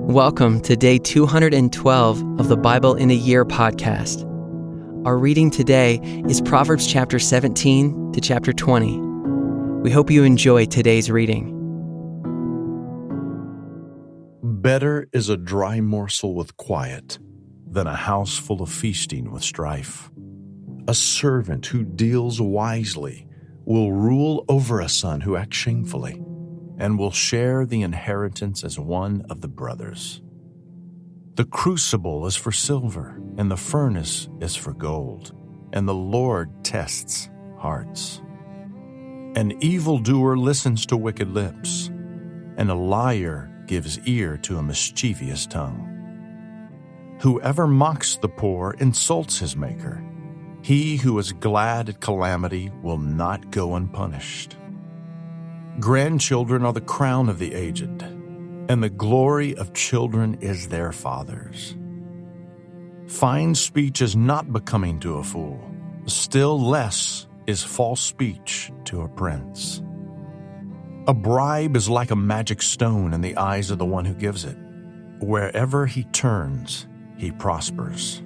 Welcome to day 212 of the Bible in a Year podcast. Our reading today is Proverbs chapter 17 to chapter 20. We hope you enjoy today's reading. Better is a dry morsel with quiet than a house full of feasting with strife. A servant who deals wisely will rule over a son who acts shamefully, and will share the inheritance as one of the brothers. The crucible is for silver, and the furnace is for gold, and the Lord tests hearts. An evildoer listens to wicked lips, and a liar gives ear to a mischievous tongue. Whoever mocks the poor insults his maker. He who is glad at calamity will not go unpunished. Grandchildren are the crown of the aged, and the glory of children is their fathers. Fine speech is not becoming to a fool, still less is false speech to a prince. A bribe is like a magic stone in the eyes of the one who gives it. Wherever he turns, he prospers.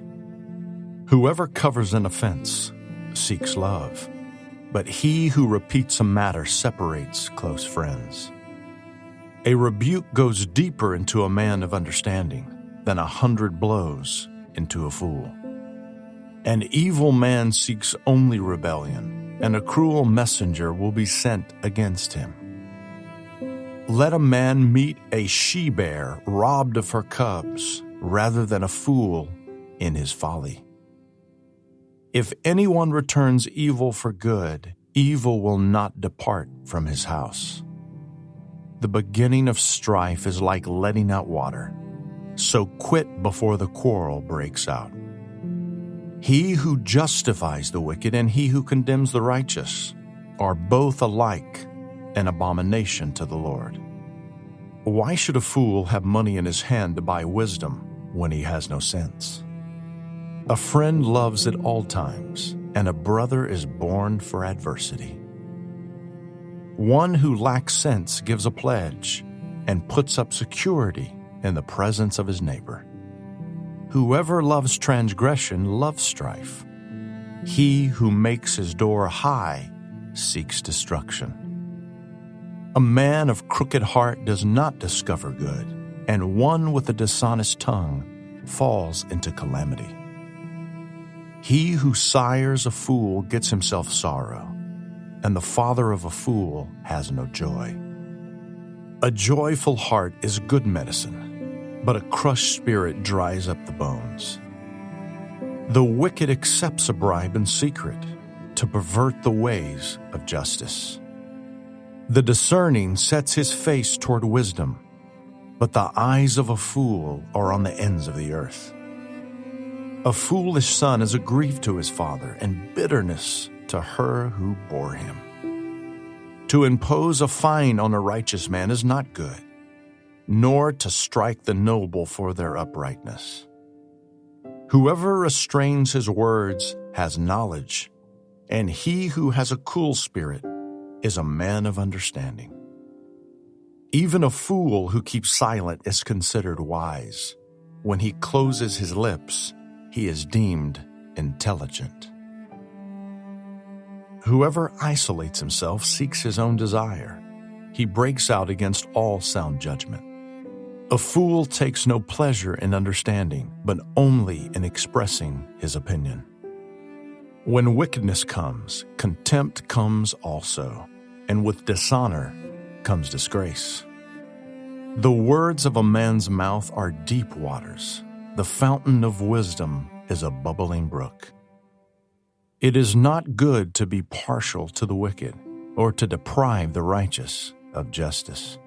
Whoever covers an offense seeks love, but he who repeats a matter separates close friends. A rebuke goes deeper into a man of understanding than 100 blows into a fool. An evil man seeks only rebellion, and a cruel messenger will be sent against him. Let a man meet a she-bear robbed of her cubs, rather than a fool in his folly. If anyone returns evil for good, evil will not depart from his house. The beginning of strife is like letting out water, so quit before the quarrel breaks out. He who justifies the wicked and he who condemns the righteous are both alike an abomination to the Lord. Why should a fool have money in his hand to buy wisdom when he has no sense? A friend loves at all times, and a brother is born for adversity. One who lacks sense gives a pledge and puts up security in the presence of his neighbor. Whoever loves transgression loves strife. He who makes his door high seeks destruction. A man of crooked heart does not discover good, and one with a dishonest tongue falls into calamity. He who sires a fool gets himself sorrow, and the father of a fool has no joy. A joyful heart is good medicine, but a crushed spirit dries up the bones. The wicked accepts a bribe in secret to pervert the ways of justice. The discerning sets his face toward wisdom, but the eyes of a fool are on the ends of the earth. A foolish son is a grief to his father, and bitterness to her who bore him. To impose a fine on a righteous man is not good, nor to strike the noble for their uprightness. Whoever restrains his words has knowledge, and he who has a cool spirit is a man of understanding. Even a fool who keeps silent is considered wise. When he closes his lips, he is deemed intelligent. Whoever isolates himself seeks his own desire. He breaks out against all sound judgment. A fool takes no pleasure in understanding, but only in expressing his opinion. When wickedness comes, contempt comes also, and with dishonor comes disgrace. The words of a man's mouth are deep waters. The fountain of wisdom is a bubbling brook. It is not good to be partial to the wicked, or to deprive the righteous of justice.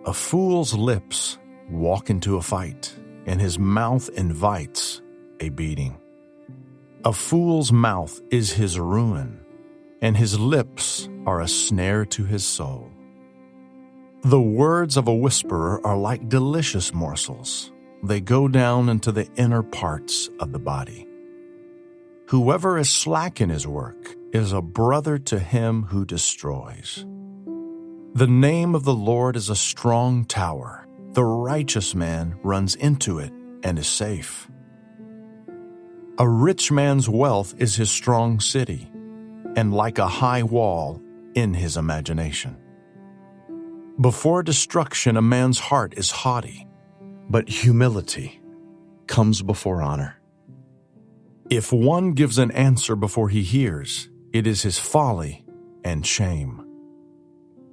A fool's lips walk into a fight, and his mouth invites a beating. A fool's mouth is his ruin, and his lips are a snare to his soul. The words of a whisperer are like delicious morsels. They go down into the inner parts of the body. Whoever is slack in his work is a brother to him who destroys. The name of the Lord is a strong tower. the righteous man runs into it and is safe. A rich man's wealth is his strong city, and like a high wall in his imagination. Before destruction, a man's heart is haughty, but humility comes before honor. If one gives an answer before he hears, it is his folly and shame.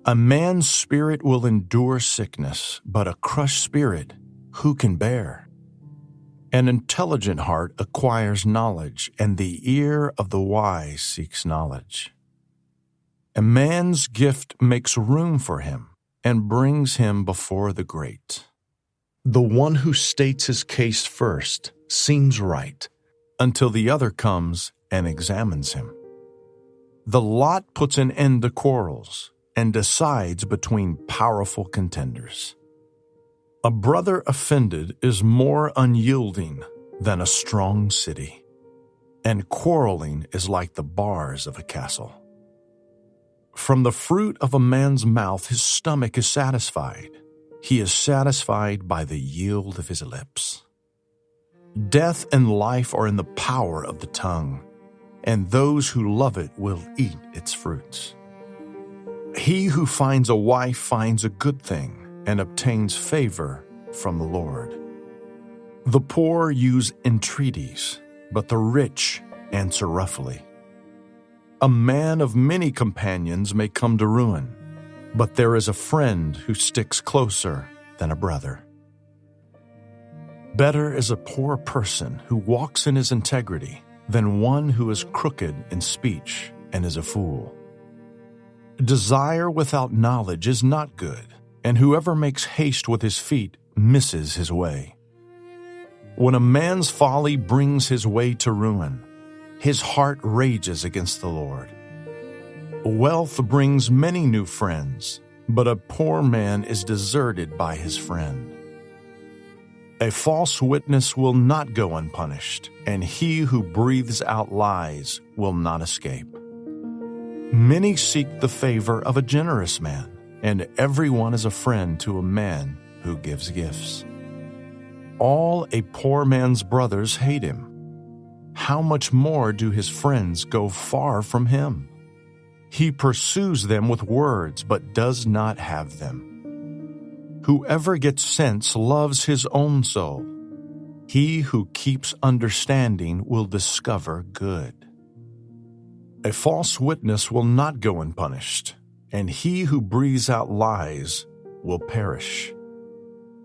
A man's spirit will endure sickness, but a crushed spirit who can bear? An intelligent heart acquires knowledge, and the ear of the wise seeks knowledge. A man's gift makes room for him and brings him before the great. The one who states his case first seems right until the other comes and examines him. The lot puts an end to quarrels and decides between powerful contenders. A brother offended is more unyielding than a strong city, and quarreling is like the bars of a castle. From the fruit of a man's mouth his stomach is satisfied. He is satisfied by the yield of his lips. Death and life are in the power of the tongue, and those who love it will eat its fruits. He who finds a wife finds a good thing and obtains favor from the Lord. The poor use entreaties, but the rich answer roughly. A man of many companions may come to ruin, but there is a friend who sticks closer than a brother. Better is a poor person who walks in his integrity than one who is crooked in speech and is a fool. Desire without knowledge is not good, and whoever makes haste with his feet misses his way. When a man's folly brings his way to ruin, his heart rages against the Lord. Wealth brings many new friends, but a poor man is deserted by his friend. A false witness will not go unpunished, and he who breathes out lies will not escape. Many seek the favor of a generous man, and everyone is a friend to a man who gives gifts. All a poor man's brothers hate him. How much more do his friends go far from him? He pursues them with words, but does not have them. Whoever gets sense loves his own soul. He who keeps understanding will discover good. A false witness will not go unpunished, and he who breathes out lies will perish.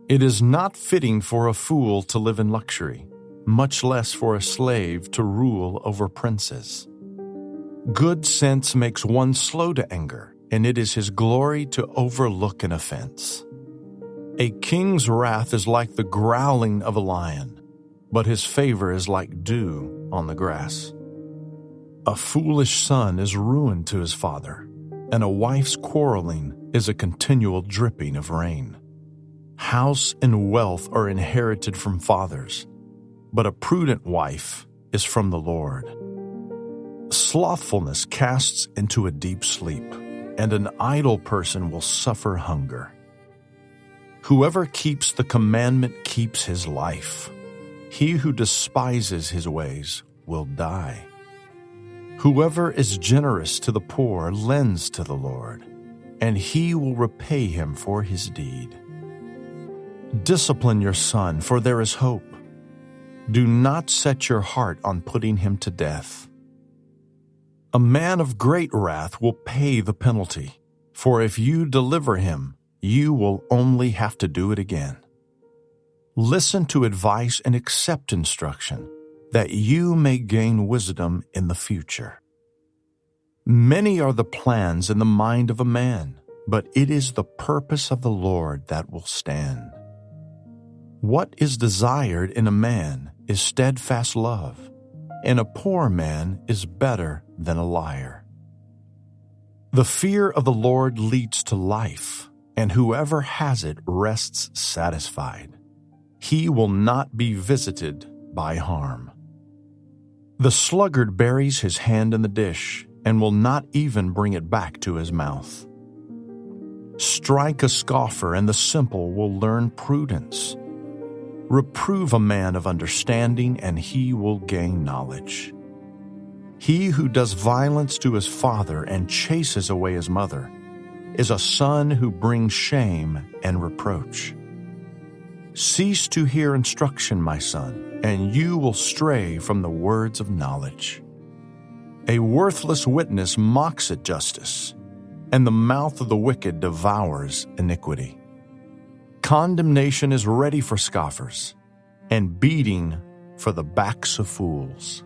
It is not fitting for a fool to live in luxury, much less for a slave to rule over princes. Good sense makes one slow to anger, and it is his glory to overlook an offense. A king's wrath is like the growling of a lion, but his favor is like dew on the grass. A foolish son is ruin to his father, and a wife's quarreling is a continual dripping of rain. House and wealth are inherited from fathers, but a prudent wife is from the Lord. Slothfulness casts into a deep sleep, and an idle person will suffer hunger. Whoever keeps the commandment keeps his life. He who despises his ways will die. Whoever is generous to the poor lends to the Lord, and he will repay him for his deed. Discipline your son, for there is hope. Do not set your heart on putting him to death. A man of great wrath will pay the penalty, for if you deliver him, you will only have to do it again. Listen to advice and accept instruction, that you may gain wisdom in the future. Many are the plans in the mind of a man, but it is the purpose of the Lord that will stand. What is desired in a man is steadfast love, and a poor man is better than a liar. The fear of the Lord leads to life, and whoever has it rests satisfied. He will not be visited by harm. The sluggard buries his hand in the dish and will not even bring it back to his mouth. Strike a scoffer, and the simple will learn prudence. Reprove a man of understanding, and he will gain knowledge. He who does violence to his father and chases away his mother is a son who brings shame and reproach. Cease to hear instruction, my son, and you will stray from the words of knowledge. A worthless witness mocks at justice, and the mouth of the wicked devours iniquity. Condemnation is ready for scoffers, and beating for the backs of fools.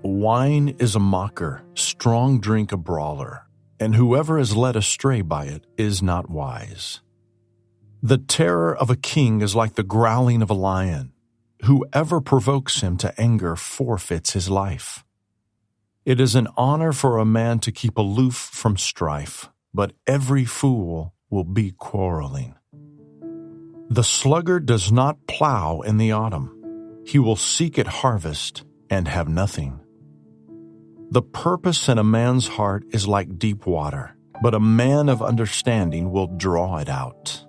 Wine is a mocker, strong drink a brawler, and whoever is led astray by it is not wise. The terror of a king is like the growling of a lion. Whoever provokes him to anger forfeits his life. It is an honor for a man to keep aloof from strife, but every fool will be quarreling. The sluggard does not plow in the autumn. He will seek at harvest and have nothing. The purpose in a man's heart is like deep water, but a man of understanding will draw it out.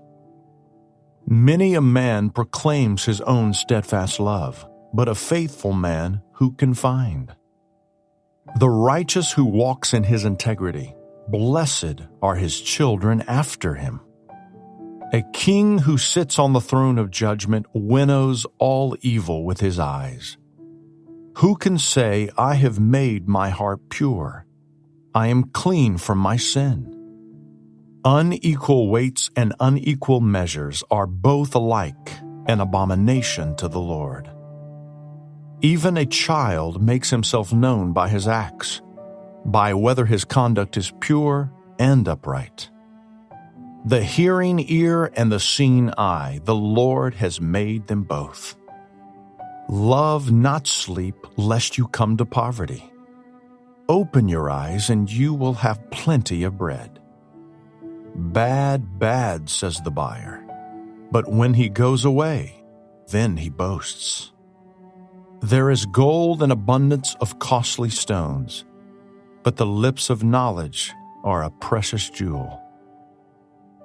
Many a man proclaims his own steadfast love, but a faithful man who can find? The righteous who walks in his integrity, blessed are his children after him. A king who sits on the throne of judgment winnows all evil with his eyes. Who can say, I have made my heart pure? I am clean from my sin. Unequal weights and unequal measures are both alike an abomination to the Lord. Even a child makes himself known by his acts, by whether his conduct is pure and upright. The hearing ear and the seeing eye, the Lord has made them both. Love not sleep, lest you come to poverty. Open your eyes, and you will have plenty of bread. Bad, bad, says the buyer, but when he goes away, then he boasts. There is gold and abundance of costly stones, but the lips of knowledge are a precious jewel.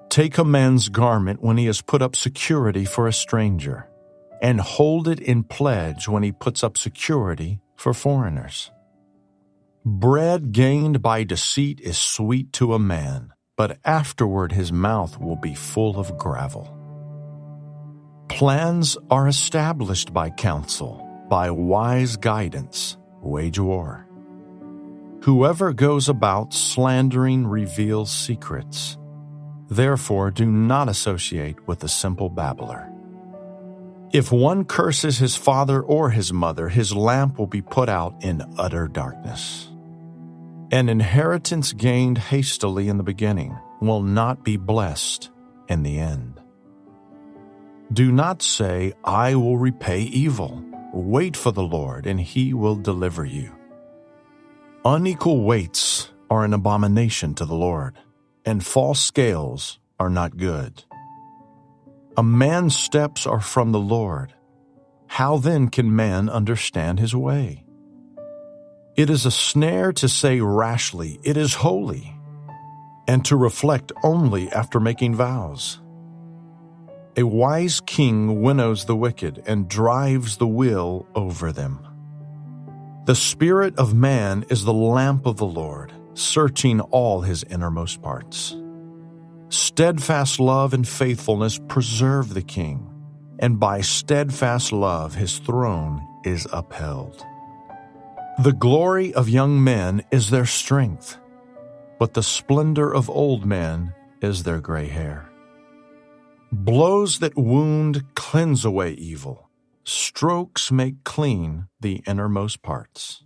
Take a man's garment when he has put up security for a stranger, and hold it in pledge when he puts up security for foreigners. Bread gained by deceit is sweet to a man, but afterward his mouth will be full of gravel. Plans are established by counsel, by wise guidance, wage war. Whoever goes about slandering reveals secrets. Therefore, do not associate with the simple babbler. If one curses his father or his mother, his lamp will be put out in utter darkness. An inheritance gained hastily in the beginning will not be blessed in the end. Do not say, I will repay evil. Wait for the Lord, and he will deliver you. Unequal weights are an abomination to the Lord, and false scales are not good. A man's steps are from the Lord. How then can man understand his way? It is a snare to say rashly, it is holy, and to reflect only after making vows. A wise king winnows the wicked and drives the will over them. The spirit of man is the lamp of the Lord, searching all his innermost parts. Steadfast love and faithfulness preserve the king, and by steadfast love his throne is upheld. The glory of young men is their strength, but the splendor of old men is their gray hair. Blows that wound cleanse away evil. Strokes make clean the innermost parts.